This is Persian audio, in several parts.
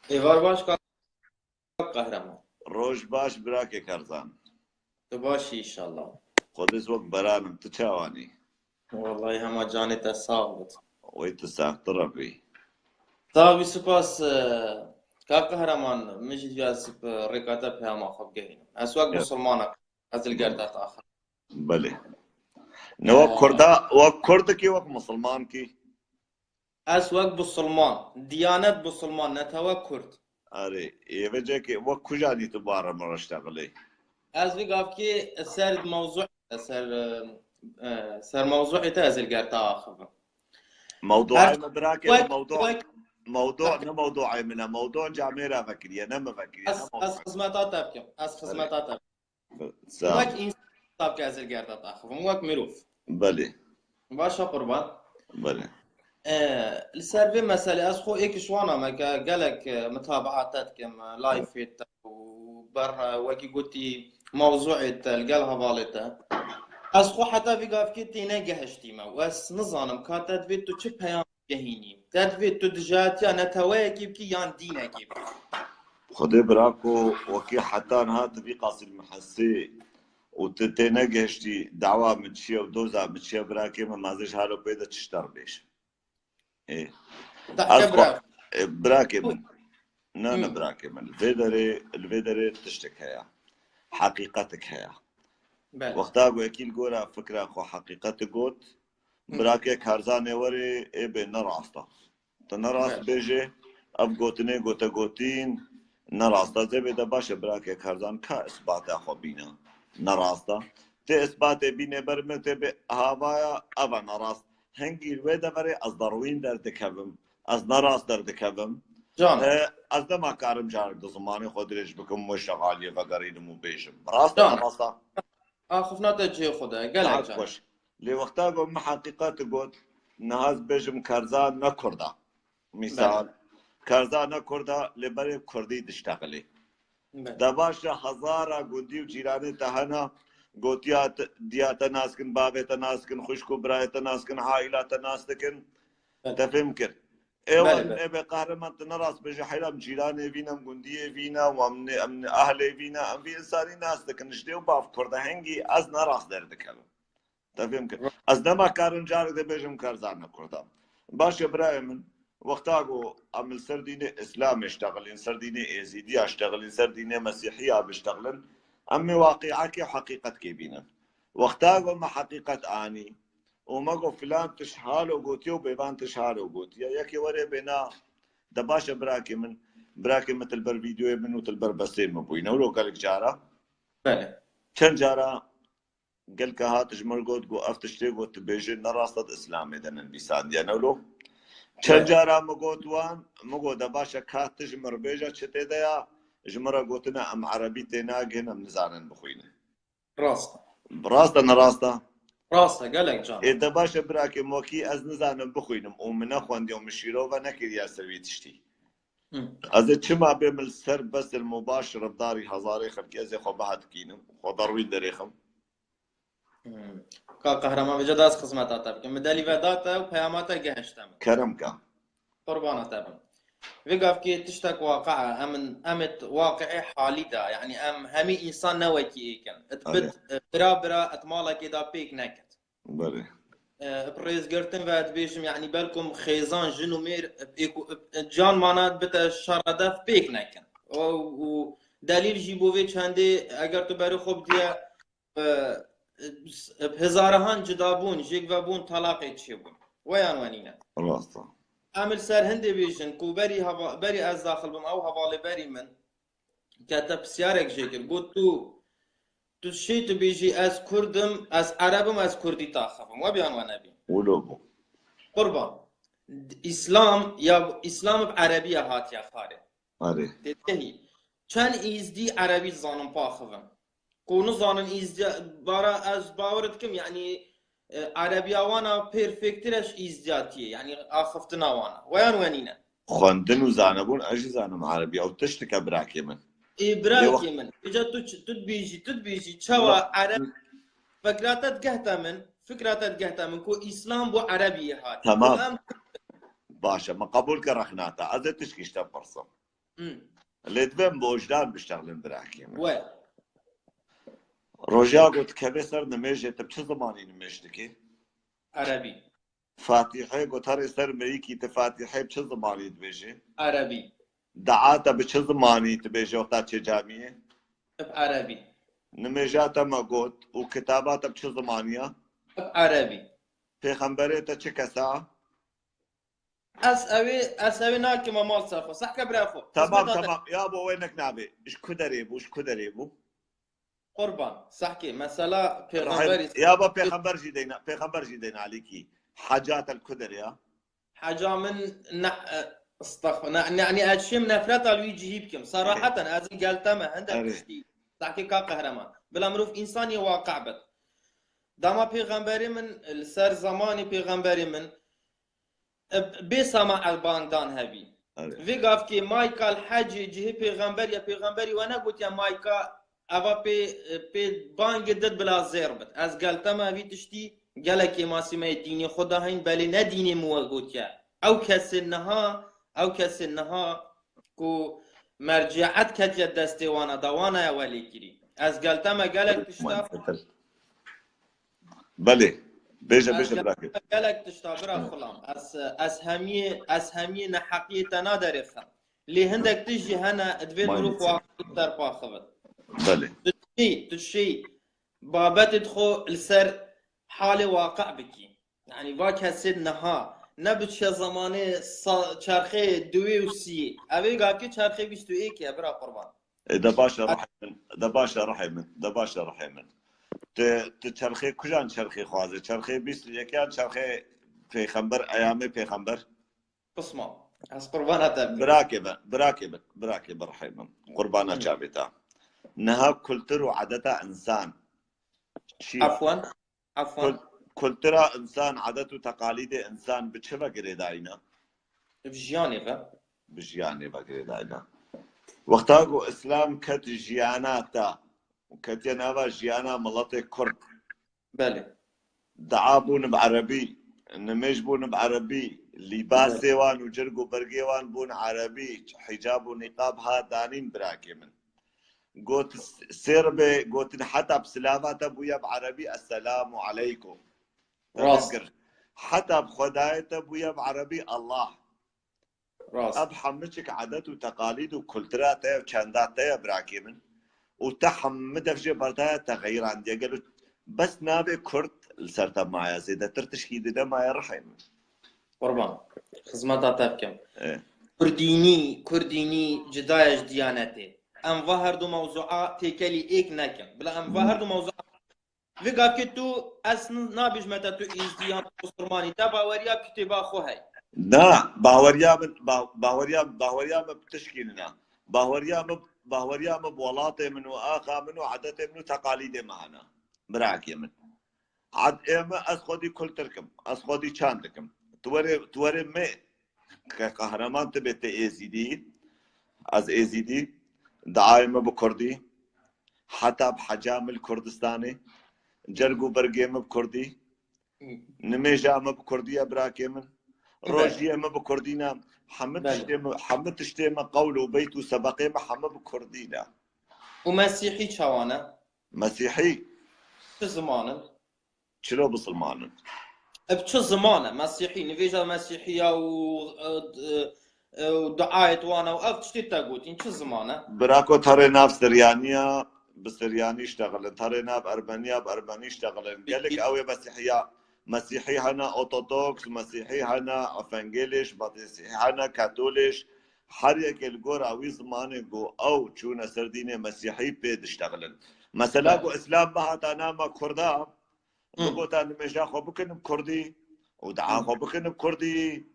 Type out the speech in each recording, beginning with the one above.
ایوار باش کاک قهرمان. روش باش براكي كارزان. تو باشی ایشالله. خودز وقت برانم تشاواني. والله همه جانت ساق بود. ويت ساعت ربي. طابی سپاس کاک قهرمان مجید یا سپ رکاتا پیاما خوب گهین. اسواق بسلمانك از الگردات آخر. بله. نو كردا وكرد كي وك مسلمان كي. اسواق بسلمان ديانات بسلمان نتوا كرد. أري يفجأ كي وك كجاني تبارا مرشتغلي. از وقاف كي سرد موضوع سر موضوع تاز الگرتا آخر. موضوع مدراك موضوع موضوع نه موضوع منها موضوع جامعة فكرية نما فكرية از خدماتات تبكم از خدماتات تبكم وك إنسان تبكي از الگردات آخر وك مروف. بله. باشا قربان. بله. السرفي مسألة أسخو إيك شوانا ما قالك متابعاتك كم لايفيت وبرا وكي قلتي موضوعة القلها فالتا أسخو حتى في قاف كتي نجهشتي ما وأس نظام كاتت فيتو شب هيان جهيني تدفيت تدجات أنا تواكي بكي يان دينا كيف خدي براكو وكي حتى هات في قاصي المحسي وتتنجهشتي دعوة متشيا ودوزة متشيا براكي ما مازش هالو بيدا تشتر بيش. إيه. تحكي براكي من نانا براكي من الفيدري تشتك هيا حقيقتك هيا. وقتا قو اكيل قورا فكرة خو حقيقتك قوت براكي كارزاني وري اي بي نراستا تنراس بيجي اب قوتني قوتا قوتين نراستا زي بيدا باشا براكي كارزان كا اثبات اخو بينا نراستا تي اثبات بينا برمي تي بي هاوايا ابا نراست هنگي الويدا بري از دروين در دكبم از نراست در دكبم از دما كارم جارك دو زماني خودريش بكم وشغالية فقرين مو بيشم راستا نراستا آخفنا تجي خدا قالك جان لي وقتا قوم حقيقات قوت نهاز بيجم كارزان نكردا مثال كارزان نكردا لبري كردي تشتغلي دباشا هزارا قدي وجيراني تهنا قوتيات ديات ناسكن بابت ناسكن خشكو برايت ناسكن عائلات ناسكن تفهمكر ايوان ابي قهرمان تنراس بيجي حيلام جيراني فينا مقندية فينا ومن اهلي فينا ام في انساني ناس تكن نشتيو باف كردا هنگي از نراس دردك تفهمك از دما كارن جارك ده بيجم كارزان كردام باش ابراهيم وقتاغو عمل سردينه اسلام اشتغلين سردينه يزيدي اشتغلين سردينه مسيحيه بيشتغلن امي واقعك حقيقتك بينا وقتاغو ما حقيقه اني وما قو فلان تشحالو قوتيو بيبان تشحالو قوتي ياكي وري بنا دباش براكي من براكي مثل بر فيديو منو تلبر بسيم مبوينا ولو قالك جارة كان جارة قال كهات جمر قوت قو افتشتي قوت بيجي نراصد اسلامي دنن بيسان ديانا ولو كان جارة مقوت وان مقو دباشا كات تجمر بيجا شتي ديا جمرة قوتنا ام عربي تناقهن ام نزانن بخوينا راستا نراستا راستا قالك جان إذا باش براكي موكي أز نزانم بخوينم ومن أخوان ديوم مشيروفا نكر يا سوي تشتي أز تشما بيمل سر بس المباشر بداري هزاري خلكي أزي خو بعد كينم خو ضروي دريخم كقهرمان بجداز خدمات تبكم مدالي فداتا وبياماتا جهشتم كرمكا قربانة تبم وقف كي تشتك واقعة أمت واقعي حالي دا يعني همي إنسان نوكي إيكن اتبت برا أتمالا كدا بيك نكت بله بريز قرتن فات بيشم يعني بالكم خيزان جنو مير جان مانات بتا شردف بيك نكن ودليل جيبوفيتش هندي اگر تو بري خوب ديا بهزارهان جدابون جيك وابون طلاقي تشيبون ويان وانينا راستا عمل سر هندي بيجن كو بري از داخل بم او حوالي بري من كتب سيارك جيكر قلت تو شيت بيجي از كردم از عربم از كردي تاخفم وبيان ونبي ولوبو قربان اسلام يا اسلام بعربية هات يا خاري أري تتهي كان ازدي عربي زانم باخفم كونو زانن ازدي بارا از باورتكم يعني عربية وانا بيرفكترش ازدياتي يعني اخفتنا وانا ويان وانينا خواندن وزانبون أجي زانم عربي أو تشتكى براكي من براكي من اجا تدبيجي شوا عرب فكراتت قهتا من كو اسلام بو عربي هات تمام باشا ما قبول كرخناتا أزي تشكيشتا فرصة اللي دبن بوجدان بيشتغلن براكيم وي روجا قلت كبي صار نميجي تبشي زماني نميجتكي عربي فاتحه قلت هري صار مريكي تفاتحه بشي زماني تبيجي عربي دعاتا بشي زماني تبيجي وقتا تشي جامعة بعربي نميجاتا ما قلت وكتاباتا بشي زمانية بعربي پیغمبرتا چه کسا اسوي ناكي ما مال صافو صح كبرافو تمام يابا وينك نابي ايش كدريبو قربان صحكي مثلا پیغمبري يابا پیغمبر جي دينا عليكي حاجات الكدر يا حاجة من استغفر يعني اشي من نفرت الوجه بكم صراحة ازي قالتما عندك تشتي صحكي كقهرمان بلا مروف انساني واقع بك داما پیغمبري من السر زماني پیغمبري من بسمع الباندان هبي في قاف كي مايكا الحج جهي پیغمبري وانا قلت يا مايكا افا بي بانج دد بلا زيربت از قالتما في تشتي قالك ما سمي ديني خدا هين بل نديني مو قلت يا او كسنها كو مرجعت كت دستي وانا دوانا يا ولي كري از قالتما قالك تشتا بله بيجا براكب قالك تشتا برا خلام اسهمية نحقية تنادر خم لي هندك تجي هنا ادفيد مروف واكتر باخذ بله تشي بابات تدخو لسر حالي واقع بكي يعني باك هسيد نها نبت زماني چرخه دوي وسي ابي قاكي چرخه بيشتو ايك يا برا قربان ده باشا رحمن چرخه کجان چرخه خوازه چرخه 21 چرخه پیغمبر ایام پیغمبر قسمه از قربانات براكب رحمن قربانات جابتا نها كلتر وعادتا انسان عفوا كلترا انسان عادات وتقاليد انسان بتشبه قريداينا بجياني بقريداينا وقتاقو اسلام كت جياناتا وكت ينابا جيانا ملطي كرد بله دعابون بعربي نميج بون بعربي لباسي وان وجرقو برقيوان بون عربي حجاب ونقاب ها دانين براكي من قوت سيربي قوت حتى بسلامات ابويا بعربي السلام عليكم راس حتى بخدايت ابويا بعربي الله راس ابحمدك عادات وتقاليد وكلترات وشاندات براكي من وتحمدك جبرتها تغير عندي قالوا بس نابي كرد السرطان معايا زيادة ترتشكي ده ما يرحم قربان خدمتها تبكم كرديني جدايش ديانتي ام ظهر دو موضوعات تكلي ايك نكم بلا ام ظهر دو موضوعات في قاكتو اسن نابج متى تو ازديان بسرماني تبا وريا كتبا خو هاي لا باوريا بتشكيلنا باوريا بولاطه منو اخا منو عادته منو تقاليد معنا براك يمن عاد اما اسخدي كل تركم اسخدي شاندكم توري مي كقهرمان تبت ايزيدي از ايزيدي دعايمه بكردي حتى بحجام الكردستاني جرقو برقيم بكردي نميجا ما بكرديه براك يمن روجيه ما بكردينا حمد تشتيما قول وبيت وسبقي ما حمد بكردينا ومسيحي شوانا مسيحي شو زمانه؟ شلو بسلمانه؟ بشو زمانه مسيحي نفيجا مسيحية ودعاية وانا وقف تشتي تاقوتين شو زمانه؟ براكو ترى ناف سريانية بسرياني اشتغلن ترى ناف أرمنيا بأرمني اشتغلن قالك أوي مسيحي هنا أرثوذكس مسيحي هنا أفنجيليش مسيحي هنا كاثوليش حريك الجور أوي زمانه جو أو شو سردينه مسيحي بيد اشتغلن مثلا جو إسلام بهات أنا ما كردا بقول أنا مش أخو بكنم كردي ودعاء أخو بكنم كردي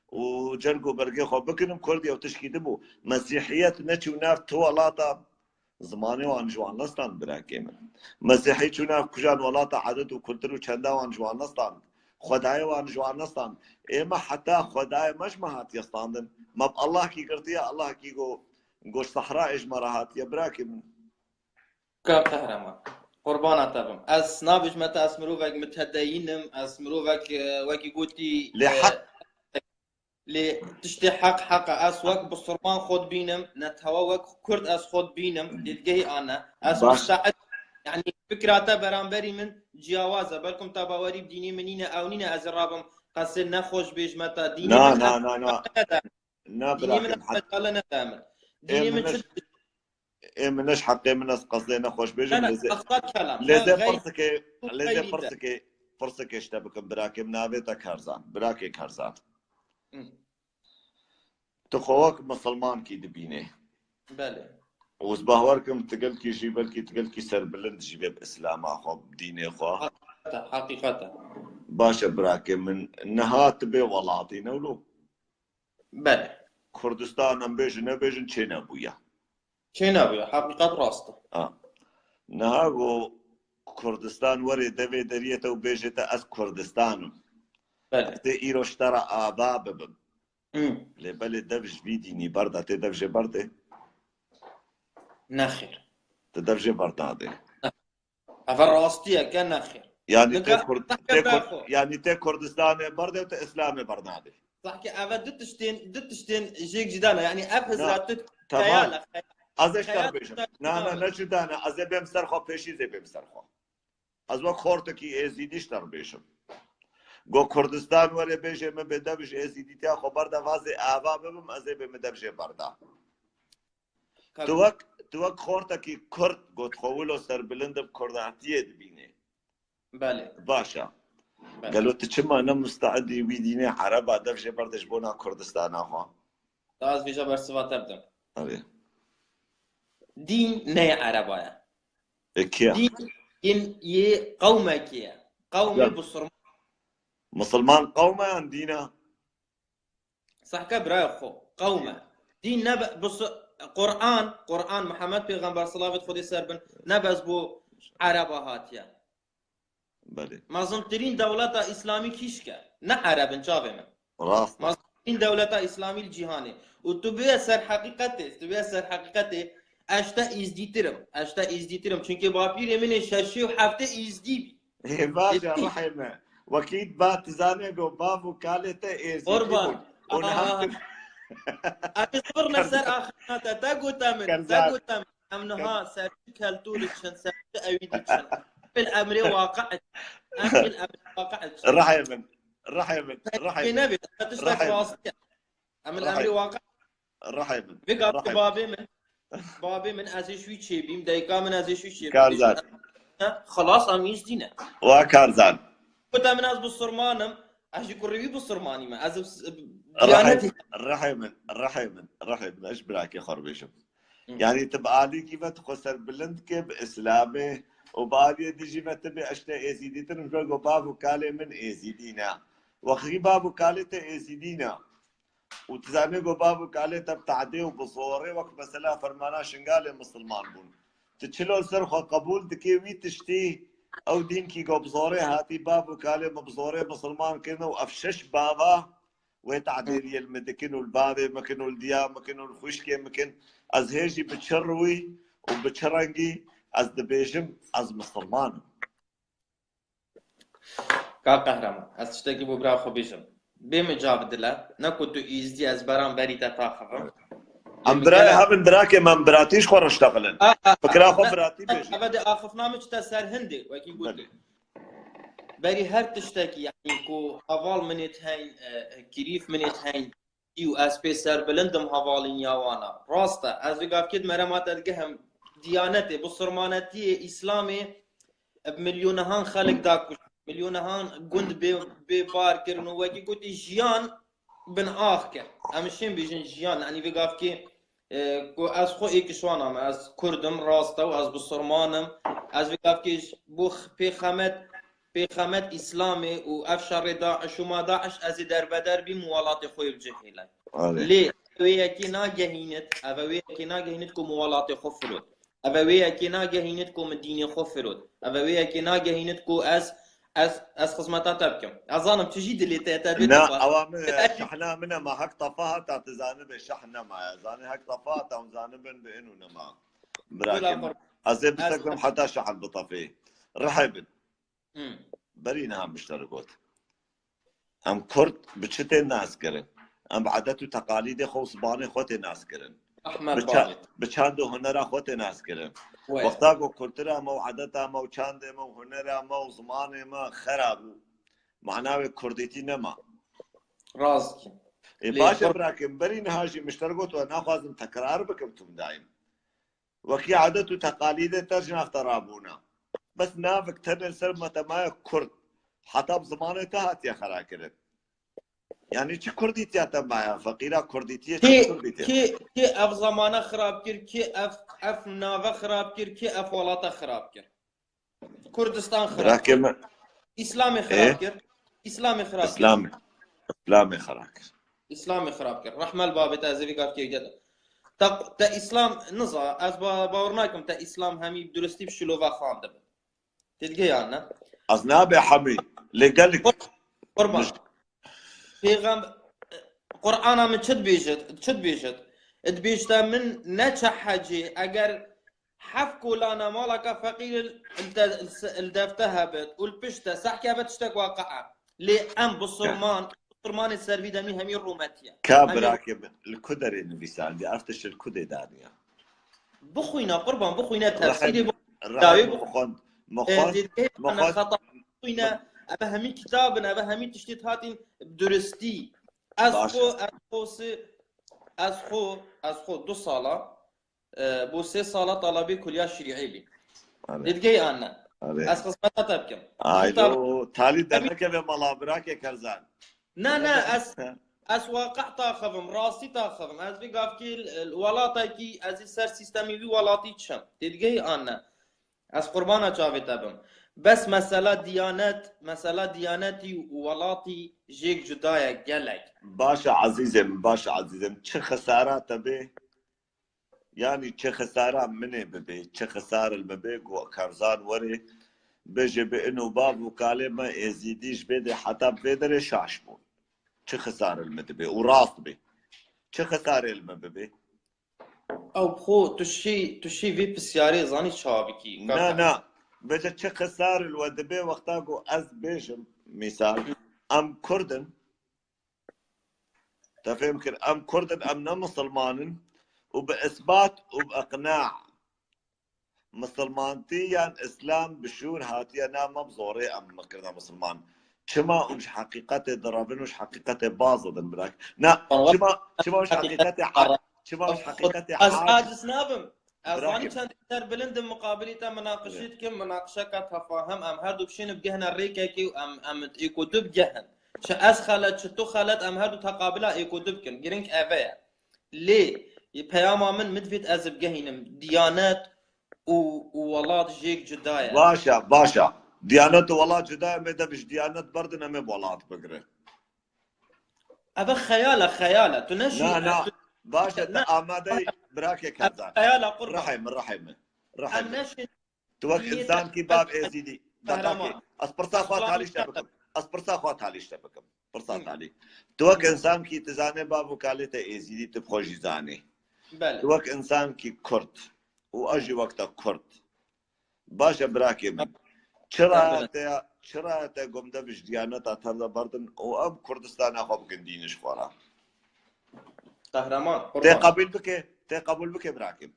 وجرقو برقي أخو بكنم كردي أو تشكي دبو مسيحية نتشو ناف توالاتا زماني وان جوان نستان براكيمن مسيحي شو ناف كجان ولاتا عدد وكلتر وشندا وان جوان نستان خداي وان جوان نستان إما حتى خداي مش مهات يستاندن ما الله كي قرتيا الله كي جو صحراء إجمرهات يا براكيمن كقهرمان قربانا تبم اس نابج متى اسمروفك متهدينم اسمروفك وكي قلتي لي تشتي حق اسوق بصرمان خود بينم نتهوك كرد اس خود بينم للجهي انا اس مستعد يعني فكرة برانبري من جياوازه بالكم تاباوري بديني منينا اونينا ازرابم قصن نخوش بيج متى ديني نا من نا نا نا نا ديني من براكم حتى قال ندامن ديني من شد منش حقي من قصدي نخوش بيجم انا لزي اخطات كلام لزي غير فرصك اشتبكم براكم نابتا كارزان براكي كارزان تخوك مسلمان كي دبينه بله وزبهوركم تقلكي جيبلكي تقلكي سر بلند جيب باسلام اخو بديني اخو حقيقة باشا براكي من نهات بي ولاتي نولو بله كردستان ام بيجن نبيجن تشينا بويا تشينا بويا حقيقة راسته نهاغو كردستان وري دبي دريته وبيجته از كردستان بله تي ايرو اشترى اباب لبلد دفج بيديني بردا تدفج برده نخير تدفج بردادي افر راستيه كان نخير يعني تي كردستان برده وتي اسلامي بردادي صح كي افا دتشتين جيك جدانا يعني افز راتت تمام از اشتر بيجم نا نجدانا از بهم سرخو پیشی زي بهم سرخو از وقت خورتكي ازيدي اشتر بيجم گو کردستان وره بیشه من به دبش ازیدی تا خبر دا وازه آوا ببم ازه به مدبش بردا تو خورتا کی کرد گوت خولو سر بلند بکرداتیه دبینه بله باشا قالوا تشما انا مستعد ويديني عربه دبش بردش بونا كردستان اخو تاز في جبر سوا تبدا ابي دين ني عربايا كيا دين ي قومك يا قومي بصر مسلمان قومه عندنا صح كبرا خو قومه دين نبأ بص قرآن محمد پیغمبر صلوات خودی سربن نبأ بو عربه هاتيا بله مازنترين دولة إسلامي كيشكا نا عربن شافهم راست مازنترين دولة إسلامي الجهاني وتبيع سر حقيقته اشتا ازديترم چونكي بابير من شرشي وحفته ازدي بي باشا رحمه وكيد بات زاني جو بابو كالته ازدي قربان أتصبرنا سر آخرنا تاقوتا من أمنها سر كالتوريتشن سر أويديتشن بالأمر واقعت رحمن نبي تشتك واسطة أم الأمر واقع رحمن بقى بابي من أزيشوي تشيبيم دايكا من أزيشوي تشيبيم كارزان خلاص أميش دينا وكارزان كنت من أز بالصرمانم أجي كوريبي بالصرماني ما أز رحمن ايش براك يا خربيشم يعني تبقى لي كيف تخسر بلندك باسلامه وبعدين تجي ما تبي اشتا ازيدي تنجو بابو كالي من ازيدينا وخي بابو كالي ازيدينا وتزامي بابو كالي تبتعدي وبصوري وقت مثلا فرمانا شنقالي مسلمان بون تشلو سرخه قبول دكيوي تشتي او دينكي جو بصوري هاتي بابو كالي بصوري مسلمان كنا وافشش بابا وتعديل المدكن والبابي مكن والديا مكن الخشكي مكن از هيجي بتشروي وبتشرنجي از دبيجم از مسلمان كقهرمان از تشتكي ببرا خو بيجم بمجاب دلا نكوتو ايزدي از برام بري تتاخفم ام براي هابن براكي ما براتيش خور اشتغلن فكرة خو براتي بيجي ابدا اخفنا مش تسر هندي وكي قلت بري هر تشتكي يعني كو هوال منت هين كريف منت هين يو اس بي سر بلندم هوالين ياوانا راستا از وقاف كد مرمات القهم ديانتي بصرمانتي اسلامي بمليونهان خلق داكو مليونهان قند ببار كرنو وكي قلت جيان بن اخك امشين بيجن جيان يعني وقاف كي كو از خو ايك شوانا از كردم راستا و از بصرمانم از وقاف كي بوخ بخامت اسلامي وافشار داعش وما داعش از دربدر بموالات خوي بجهيلة ليه اويكي ناجهينت كو موالات خفرود اويكي ناجهينت كو مدينه خفرود اويكي ناجهينت كو از خصمتات تبكم اظن تجي دلي تاتبي لا اوامر شحنا منها ما حق طفاها تزانب شحنا ما زاني حق طفاها تزانبن بانه نما براكم ازي بستخدم حتى شحن بطفي رحبن برينا هم مشتركوت ام كرد بتشتي الناس كره ام عادت و تقالید خو زبان خود ناس کرن احمد بابت بچاند و هنر خود ناس کرن وين وقتا کو کلترا مو عادتا مو چاند مو هنر مو زمان ما خراب معناه كرديتي نما رازك باشا براكم برين هاجي مشترقوت وانا خوازم تكرار بكمتم دايم وكي عادت و تقاليد ترجع اخترابونا بس نافك تنل سلمة ما كرد حتى بزمانه تهات يا خراكرت يعني چه كرديتي تما فقيرة كرديتي چه كرديتي كي اف زمانه خراب كر كي اف ناوه خراب كر كي اف ولاته خراب كر كردستان خراب كر اسلامي خراب كر اسلامي خراب كر اسلامي خراب كر اسلامي خراب كر رحمه الباب تازوي قال كي جد تا اسلام نزا از باورناكم تا اسلام همي درستي بشلوفا خاندب تلقي انا ازناب حمي لقلك قربان پیغمبر قرآن من چد بیشت اد من نچه حجی اگر حف کولانا مالك فقير الدفتها بد والبشته سحكي بتشتك واقعا لأم بصرمان السرفي دمي همي الروماتيا كابراك الكدري نفيسان دي عرفتش الكدي دانيا بخوينا قربان بخوينا تفسيري مخون خطأ بخوينا أبا همي كتاب أبا همي تشتيت هاتين بدرستي از خو 2 ساله بو 3 ساله طلبي كليه شريعي بي دتجي انا از قسمتها تبكم ايدو تالي درنك بملابراك كرزان نا اس واقع تاخذم راسي تاخذم از في قافكي الولاتي از سر سيستمي في ولاتي تشم دتجي انا از قربانا جاوي تبم بس مسألة ديانتي ولاتي جيك جدايا قالك باشا عزيزم چه خسارة تبي يعني چه خسارة مني ببي چه خسارة المبي كارزان وري بيجي بانه باب وكالمة يزيديش بيدي حتى بيدري شاشبون چه خسارة المدبي وراس بي چه خسارة المبي او بخو تشي في بسياري زاني شابكي نا بجا چه خسارة الودبي وقتاقو از بيجم مثال ام كردن تفهم كر ام كردن ام نا مسلمانن وباثبات وباقناع مسلمانتي يعني اسلام بشور هاتيا نا مبزوري ام كرنا مسلمان شما مش حقيقته ضربن مش حقيقته باظدن براك نا شما مش حقيقته شما مش حقيقته حاجز نابم أظني كان تر بلند مقابلة مناقشتكم مناقشة كتفاهم أم هادو بشين بجهن الريكي أم إيكودو بجهن شأس خالد شتو خالد أم هادو تقابلا إيكودو بكن جرينك أبايا ليه يبياما من مدفت أزب جهنم ديانات وولاد جيك جدايا باشا ديانات وولاد جدايا ميدا بش ديانات بردنا مي بولاد بقري أبا خيالة تنشي لا باشا آمادي براكي كذا خيالة قرب رحم توك إنسان كي باب إيزيدي دقاقي أسبرسا خوات هالي شتبكم برسات علي توك إنسان كي تزاني باب وكالة إيزيدي تبخوش زاني توك إنسان كي كرد وأجي وقتا كرد باشا براكي من چرا تا قمدا بش ديانتا تردا بردن وأم كردستان أخواب قندينش خورا قهرمان تقبل بك براكب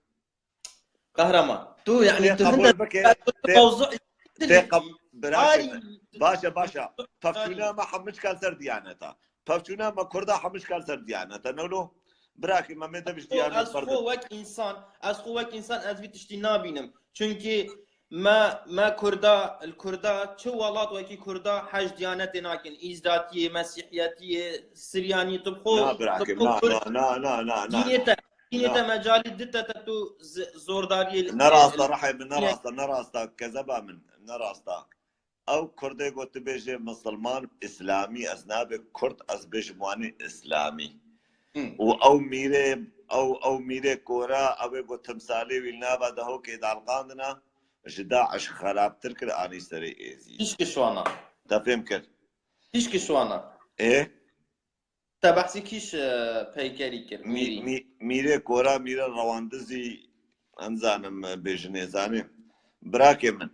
قهرمان تو يعني تقبل بك موضوع براكب باشا ففتونا ما حمش كان سر ديانتا ففتونا ما كردا حمش كان سر ديانتا نولو براكب ما مدى بش ديانتا أسخو وك إنسان أزبي تشتي نابينم چونكي ما الكردا شو والله وكي كردا حج ديانات ناكن إزداتية مسيحياتية سريانية تبخو لا دينيتا مجالي دتا تتو زورداري نراستا كذبا من نراستا او كردي قلت بيجي مسلمان اسلامي اذناب كرد از بيج مواني اسلامي او ميري كورا او قلت تمثالي ويلنا بعده هو كيد القاندنا داعش خراب تركر اني سري ايزي ايش كشوانا تفهم كر ايش كشوانا ايه تبحثي كيش بيكاري كر ميري كورا ميري رواندزي انزانم بيجني زاني براكي من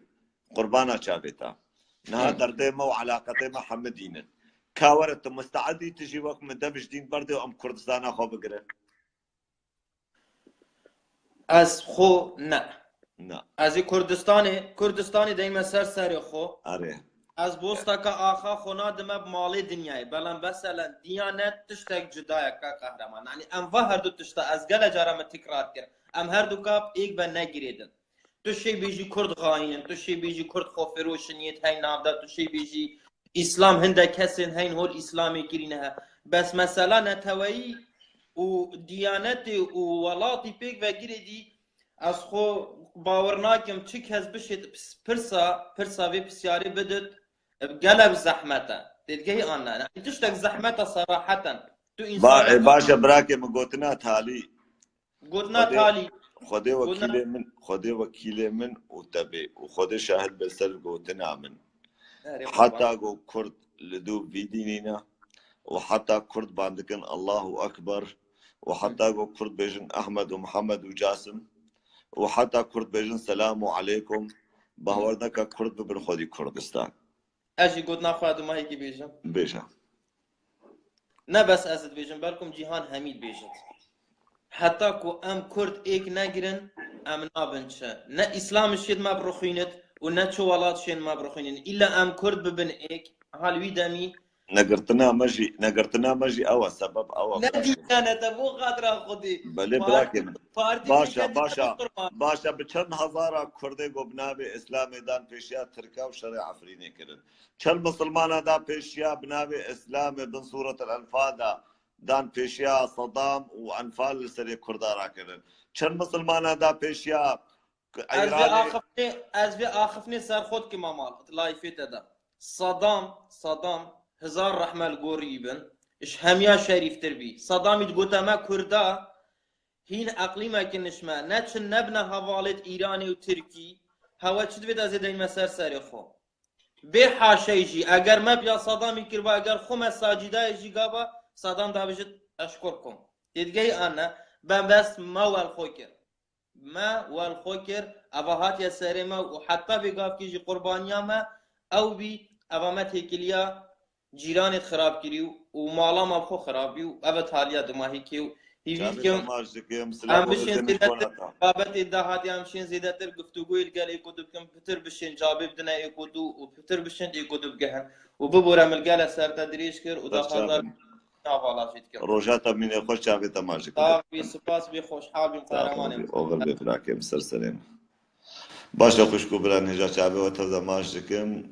قربانا شافتا نها دردي مو علاقتي مع حمدين كاورت مستعدي تجي وقت من دمج دين بردي وام كردستان اخو بقرن از خو نه نا از کردستانی دائما سر خو اره از بوستا که آخا خونا دم مالی دنیای بلن مثلا دیانت تشتک جدای که قهرمان یعنی ام و هر دو تشتا از گل جارم تکرار کرد ام هر دو کاب ایک به نگیریدن تو شی بیجی کرد غاینن تو شی بیجی کرد خوفروشنیت هی نافدا تو شی بیجی اسلام هنده کسین هین هول اسلامی کرینه بس مثلا نتوایی و دیانت و ولاتی پیک و گیریدی از خو باور ناکم چی کس بشید پرسا وی پسیاری بدد قلب زحمته تلقي انا تشتك زحمته صراحه تو انسان باشا براكي من قوتنا تالي قلنا تالي خدي وكيل من وتبي وخدي شاهد بسر قوتنا من حتى قو كرد لدو فيدينينا وحتى كرد باندكن الله اكبر وحتى قو كرد بيجن احمد ومحمد وجاسم وحتى كرد بيجن سلام عليكم باوردك كرد ببرخودي كردستان اجي قلنا خادو ما هيك بيجا نه بس اسد بيجن بالكم جيهان حميد بيجت حتى كو ام كرد ايك نگرن ام نابنشه نه اسلام شيد ما بروخينت ونا شوالات شين ما بروخينن الا ام كرد ببن ايك هالوي دمي نقرتنا مجي او سبب او ندي انا تبو خاطر خدي بله براكن باشا بچند هزار کرده گبنابه اسلام دان پیشیا ترکا و شرع افرینه کرن چند مسلمان دا پیشیا بنابه اسلام بن صورت الانفال دان پیشیا صدام و انفال لسری کردارا کرن چند مسلمان دا پیشیا از آخفني سر خود که مامال لایفیت دا صدام هزار رحمة القريبن إيش هميا شريف تربي صدام تقول ما كردا هين أقليما كنشما نتشن نبنا هوالت إيراني وتركي هوا تشد بدا زيدين مسار ساري خو بحاشا يجي أجر ما بيا صدام يكربا أجر خو مساجدا يجي قابا صدام ده بجد أشكركم تدقي أنا بس ما والخوكر أبهات يا ساريما وحتى بقاف كيجي قربانيا ما أو بي أبامت هيكليا جيرانت خراب كريو ومالا ما بخو خرابيو أبت حاليا دماهي كيو هيفيكم أم بشين زيدتر بابت إدهاتي أم شين زيدتر قفتوغو يلقال إيكودو بكم بتر بشين جابي بدنا إيكودو وبتر بشين إيكودو بقهن وببورا ملقالة سارتا دريش كر ودا خاطر نافالا شيت كر روجاتا من يخوش شافي تماشي طافي سباس بخوش حال بمقارماني أوغل بفراكي مسرسلين باشا خوشكو بلا نجا شعبي وتفضل ماشيكم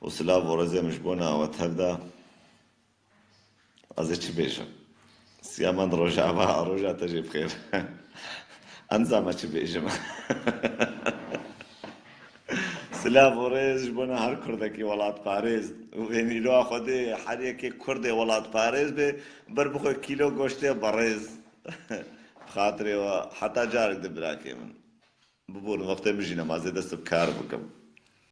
وسلاف ورزي مشبونا وتهبدا أزي چي بيجم سيامان روجا تجي بخير أنزا ما چي بيجم سلاف ورز جبونا هر كردكي ولاد باريز ويني لو خودي حريكي كردي ولاد باريز بي بربخو كيلو گوشتي بريز بخاطري وحتى جارك دبراكي من ببور وقت مجي نمازي دست بكار بكم